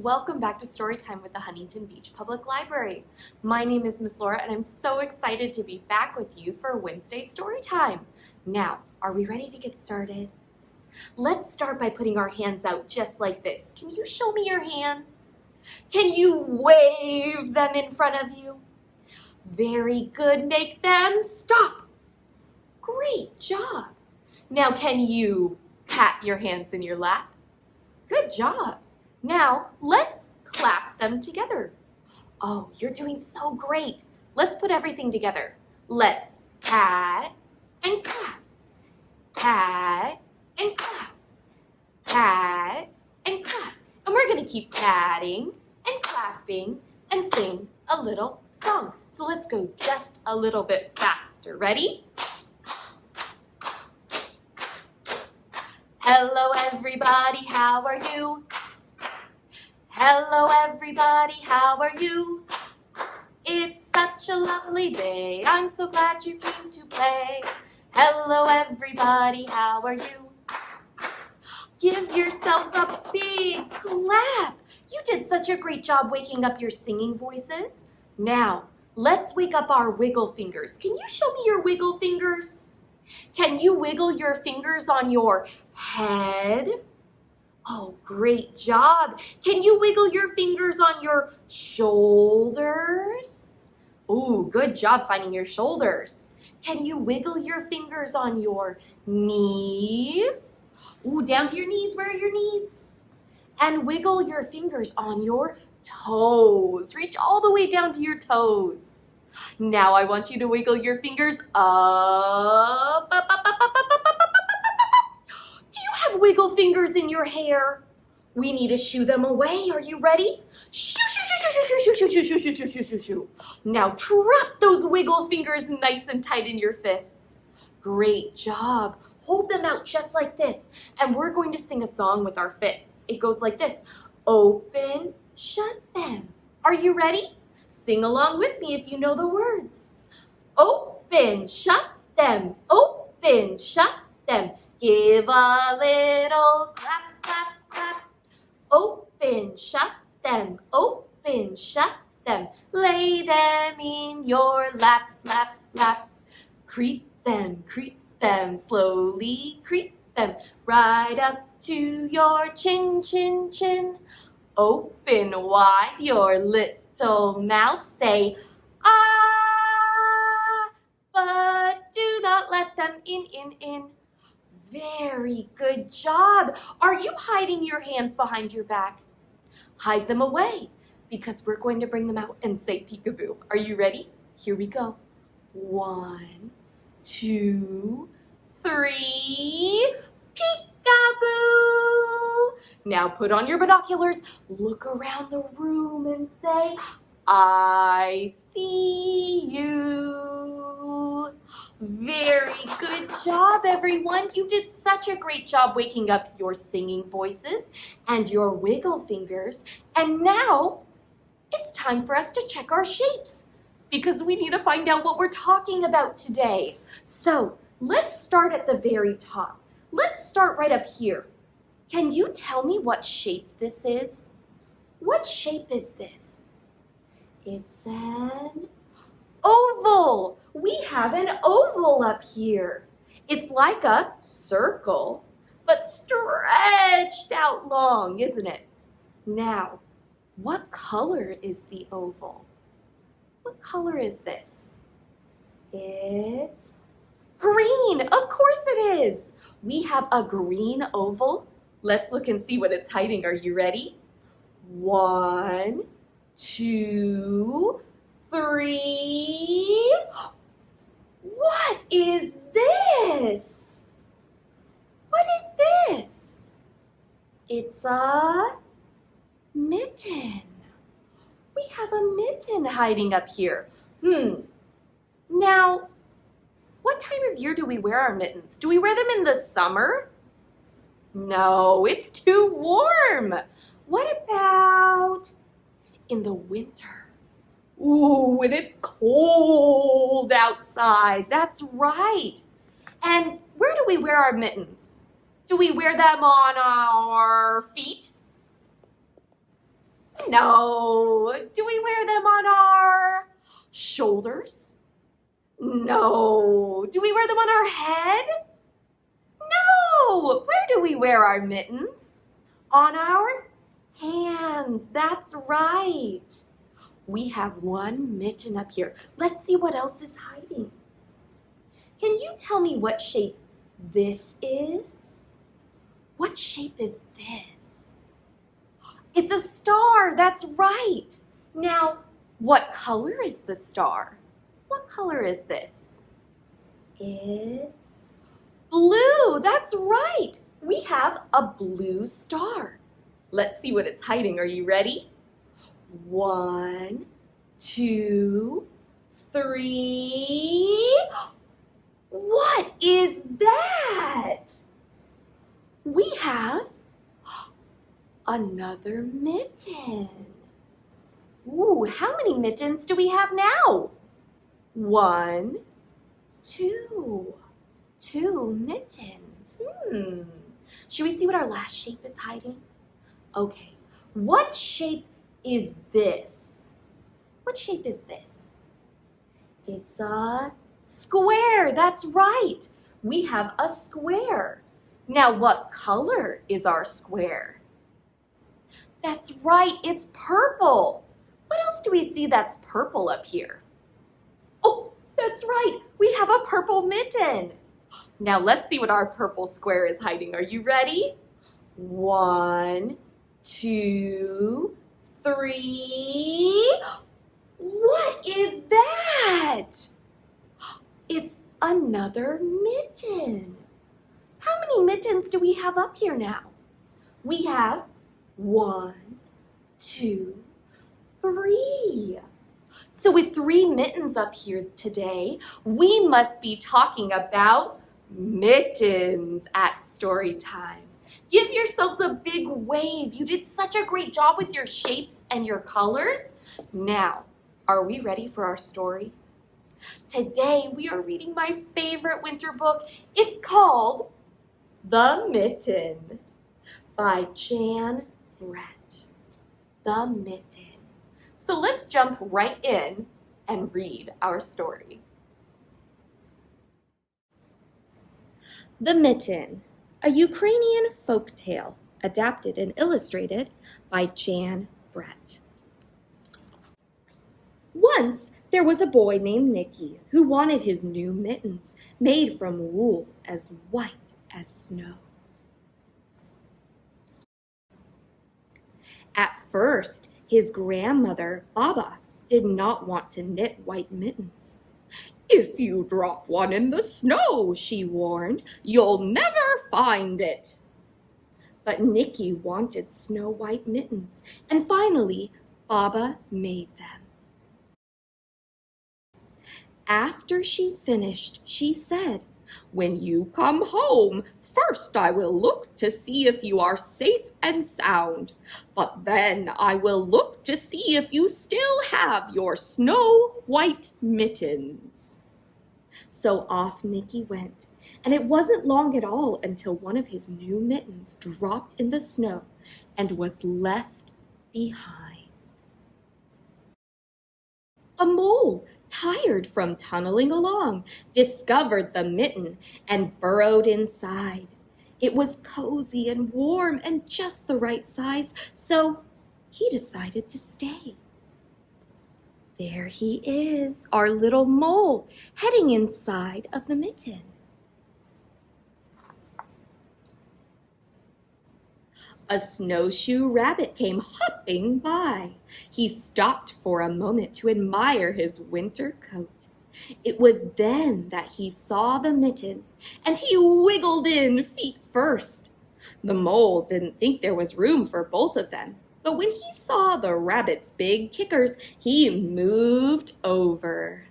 welcome back to Storytime with the Huntington Beach Public Library. My name is Miss Laura and I'm so excited to be back with you for Wednesday Storytime. Now, are we ready to get started? Let's start by putting our hands out just like this. Can you show me your hands? Can you wave them in front of you? Very good, make them stop. Great job. Now can you pat your hands in your lap? Good job. Now, let's clap them together. Oh, you're doing so great. Let's put everything together. Let's pat and clap. Pat and clap. Pat and clap. And we're going to keep patting and clapping and sing a little song. So let's go just a little bit faster. Ready? Hello everybody, how are you? Hello everybody, how are you? It's such a lovely day, I'm so glad you came to play. Hello everybody, how are you? Give yourselves a big clap. You did such a great job waking up your singing voices. Now, let's wake up our wiggle fingers. Can you show me your wiggle fingers? Can you wiggle your fingers on your head? Oh, great job. Can you wiggle your fingers on your shoulders? Oh, good job finding your shoulders. Can you wiggle your fingers on your knees? Ooh, down to your knees. Where are your knees? And wiggle your fingers on your toes. Reach all the way down to your toes. Now I want you to wiggle your fingers up, up, up, up, up, up, up, up, up, up. Do you have wiggle fingers in your hair? We need to shoo them away. Are you ready? Shoo, shoo, shoo, shoo, shoo, shoo, shoo, shoo, shoo, shoo, shoo, shoo, shoo. Now trap those wiggle fingers nice and tight in your fists. Great job. Hold them out just like this. And we're going to sing a song with our fists. It goes like this. Open, shut them. Are you ready? Sing along with me if you know the words. Open, shut them. Open, shut them. Give a little clap, clap, clap. Open, shut them. Open, shut them. Lay them in your lap, lap, lap. Creep them, slowly creep them. Right up to your chin, chin, chin. Open wide your little mouth. Say, ah, but do not let them in. Very good job. Are you hiding your hands behind your back? Hide them away because we're going to bring them out and say peekaboo. Are you ready? Here we go. 1, 2, 3, peekaboo. Now put on your binoculars, look around the room and say, I see you. Very good job, everyone. You did such a great job waking up your singing voices and your wiggle fingers. And now it's time for us to check our shapes because we need to find out what we're talking about today. So let's start at the very top. Let's start right up here. Can you tell me what shape this is? What shape is this? It's an oval. We have an oval up here. It's like a circle, but stretched out long, isn't it? Now, what color is the oval? What color is this? It's green. Of course it is. We have a green oval. Let's look and see what it's hiding. Are you ready? 1, 2, 3. What is this? What is this? It's a mitten. We have a mitten hiding up here. Now, what time of year do we wear our mittens? Do we wear them in the summer? No, it's too warm. What about in the winter? Ooh, when it's cold outside. That's right. And where do we wear our mittens? Do we wear them on our feet? No. Do we wear them on our shoulders? No. Do we wear them on our head? No. Where do we wear our mittens? On our hands. That's right. We have one mitten up here. Let's see what else is hiding. Can you tell me what shape this is? What shape is this? It's a star. That's right. Now, what color is the star? What color is this? It's blue. That's right. We have a blue star. Let's see what it's hiding. Are you ready? 1, 2, 3. What is that? We have another mitten. Ooh, how many mittens do we have now? 1, 2. 2 mittens. Should we see what our last shape is hiding? Okay, what shape is this? What shape is this? It's a square. That's right. We have a square. Now, what color is our square? That's right. It's purple. What else do we see that's purple up here? Oh, that's right. We have a purple mitten. Now, let's see what our purple square is hiding. Are you ready? 1, 2, 3. What is that? It's another mitten. How many mittens do we have up here now? We have 1, 2, 3. So with 3 mittens up here today, we must be talking about mittens at story time. Give yourselves a big wave. You did such a great job with your shapes and your colors. Now, are we ready for our story? Today, we are reading my favorite winter book. It's called The Mitten by Jan Brett. The Mitten. So let's jump right in and read our story. The Mitten, a Ukrainian folk tale adapted and illustrated by Jan Brett. Once there was a boy named Nicky who wanted his new mittens made from wool as white as snow. At first, his grandmother, Baba, did not want to knit white mittens. "If you drop one in the snow," she warned, "you'll never find it." But Nicky wanted snow white mittens, and finally, Baba made them. After she finished, she said, "When you come home, first I will look to see if you are safe and sound, but then I will look to see if you still have your snow white mittens." So off Nicky went, and it wasn't long at all until one of his new mittens dropped in the snow and was left behind. A mole, tired from tunneling along, discovered the mitten and burrowed inside. It was cozy and warm and just the right size, so he decided to stay. There he is, our little mole, heading inside of the mitten. A snowshoe rabbit came hopping by. He stopped for a moment to admire his winter coat. It was then that he saw the mitten, and he wiggled in feet first. The mole didn't think there was room for both of them, but when he saw the rabbit's big kickers, he moved over.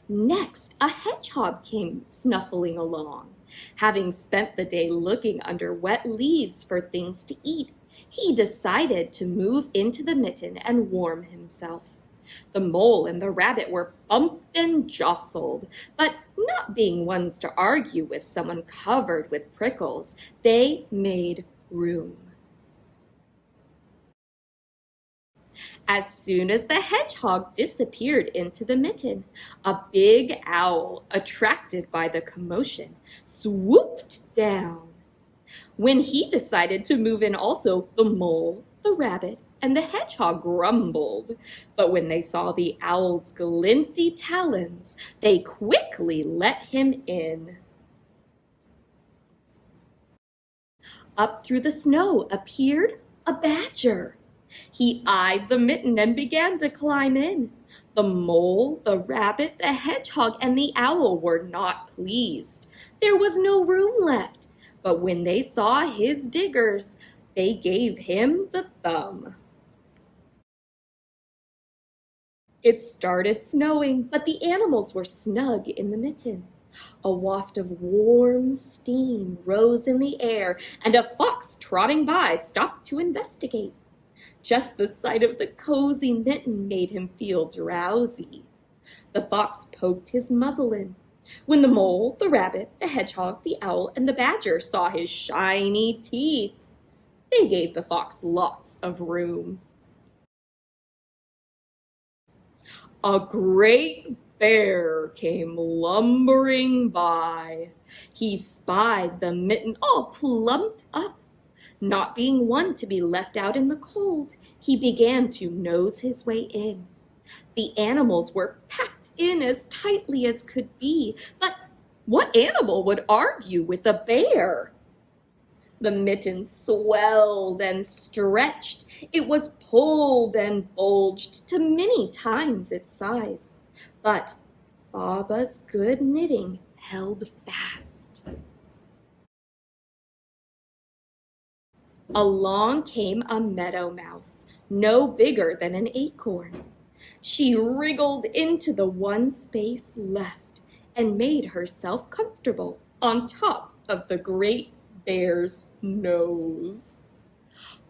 Next, a hedgehog came snuffling along. Having spent the day looking under wet leaves for things to eat, he decided to move into the mitten and warm himself. The mole and the rabbit were bumped and jostled, but not being ones to argue with someone covered with prickles, they made room. As soon as the hedgehog disappeared into the mitten, a big owl, attracted by the commotion, swooped down. When he decided to move in also, the mole, the rabbit, and the hedgehog grumbled. But when they saw the owl's glinty talons, they quickly let him in. Up through the snow appeared a badger. He eyed the mitten and began to climb in. The mole, the rabbit, the hedgehog, and the owl were not pleased. There was no room left. But when they saw his diggers, they gave him the thumb. It started snowing, but the animals were snug in the mitten. A waft of warm steam rose in the air, and a fox trotting by stopped to investigate. Just the sight of the cozy mitten made him feel drowsy. The fox poked his muzzle in. When the mole, the rabbit, the hedgehog, the owl, and the badger saw his shiny teeth, they gave the fox lots of room. A great bear came lumbering by. He spied the mitten all plumped up. Not being one to be left out in the cold, he began to nose his way in. The animals were packed in as tightly as could be, but what animal would argue with a bear? The mitten swelled and stretched. It was pulled and bulged to many times its size. But Baba's good knitting held fast. Along came a meadow mouse, no bigger than an acorn. She wriggled into the one space left and made herself comfortable on top of the great bear's nose.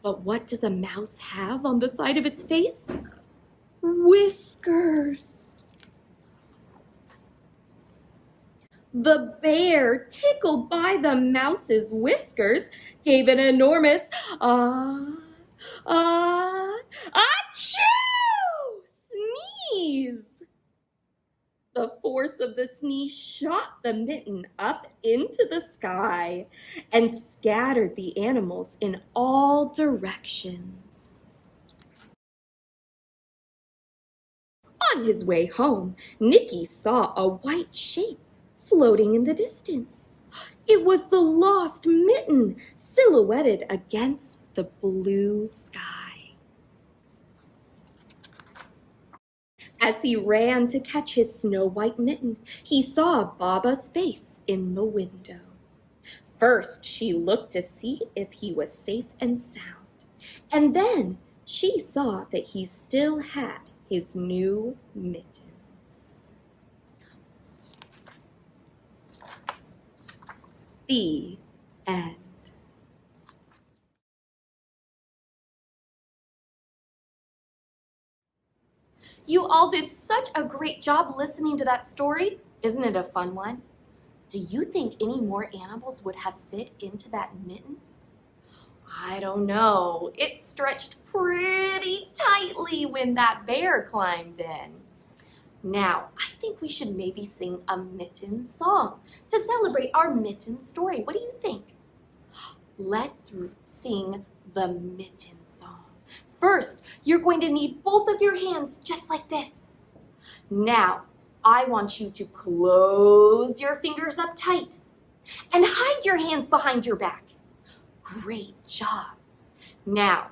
But what does a mouse have on the side of its face? Whiskers. The bear, tickled by the mouse's whiskers, gave an enormous achoo! Sneeze! The force of the sneeze shot the mitten up into the sky and scattered the animals in all directions. On his way home, Nicky saw a white shape floating in the distance. It was the lost mitten silhouetted against the blue sky. As he ran to catch his snow-white mitten, he saw Baba's face in the window. First, she looked to see if he was safe and sound, and then she saw that he still had his new mitten. The end. You all did such a great job listening to that story. Isn't it a fun one? Do you think any more animals would have fit into that mitten? I don't know. It stretched pretty tightly when that bear climbed in. Now, I think we should maybe sing a Mitten song to celebrate our Mitten story. What do you think? Let's sing the Mitten Song. First, you're going to need both of your hands just like this. Now, I want you to close your fingers up tight and hide your hands behind your back. Great job. Now,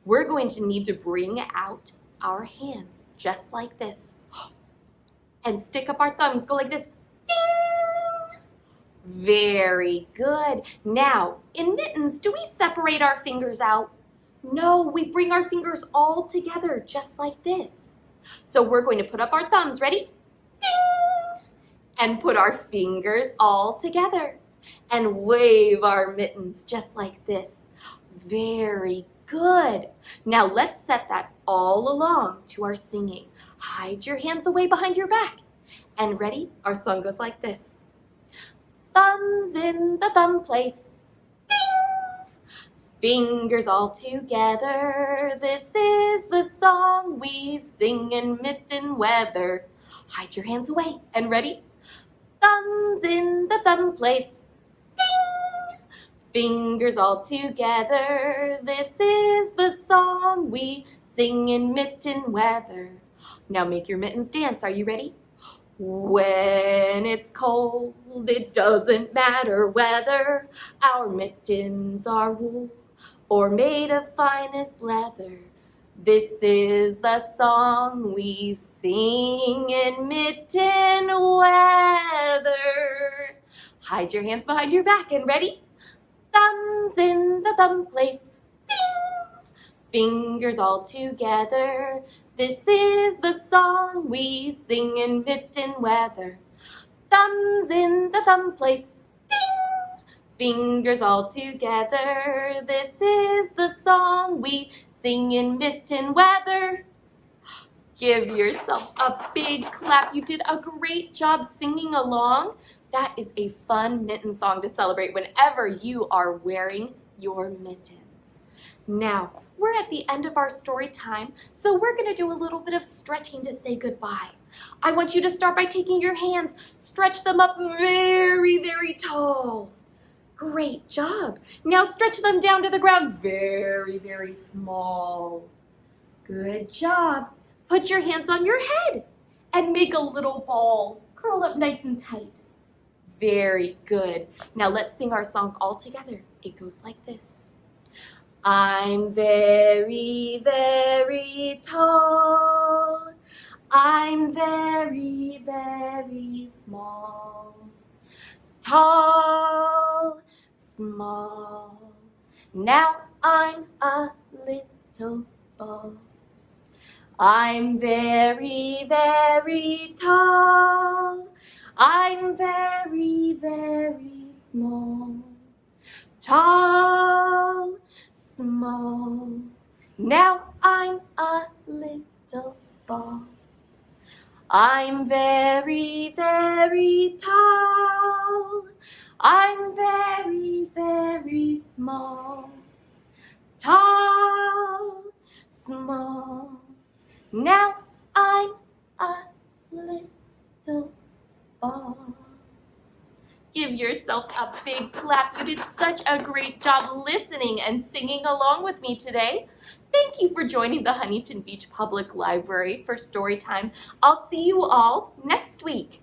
we're going to need to bring out our hands just like this and stick up our thumbs. Go like this. Ding! Very good. Now, in mittens, do we separate our fingers out? No, we bring our fingers all together just like this. So we're going to put up our thumbs. Ready? Ding! And put our fingers all together and wave our mittens just like this. Very good. Now let's set that all along to our singing. Hide your hands away behind your back. And ready? Our song goes like this. Thumbs in the thumb place. Bing! Fingers all together, this is the song we sing in mitten weather. Hide your hands away and ready? Thumbs in the thumb place. Ding! Fingers all together, this is the song we sing in mitten weather. Now make your mittens dance. Are you ready? When it's cold, it doesn't matter whether our mittens are wool or made of finest leather. This is the song we sing in mitten weather. Hide your hands behind your back and ready? Thumbs in the thumb place. Bing! Fingers all together. This is the song we sing in mitten weather. Thumbs in the thumb place. Ding! Fingers all together. This is the song we sing in mitten weather. Give yourselves a big clap. You did a great job singing along. That is a fun mitten song to celebrate whenever you are wearing your mittens. Now, we're at the end of our story time, so we're going to do a little bit of stretching to say goodbye. I want you to start by taking your hands, stretch them up very, very tall. Great job. Now stretch them down to the ground very, very small. Good job. Put your hands on your head and make a little ball. Curl up nice and tight. Very good. Now let's sing our song all together. It goes like this. I'm very, very tall. I'm very, very small. Tall, small. Now I'm a little ball. I'm very, very tall. I'm very, very small. Tall, small. Now I'm a little ball. I'm very, very tall. I'm very, very small. Tall, small. Now I'm a little ball. Give yourself a big clap. You did such a great job listening and singing along with me today. Thank you for joining the Huntington Beach Public Library for Storytime. I'll see you all next week.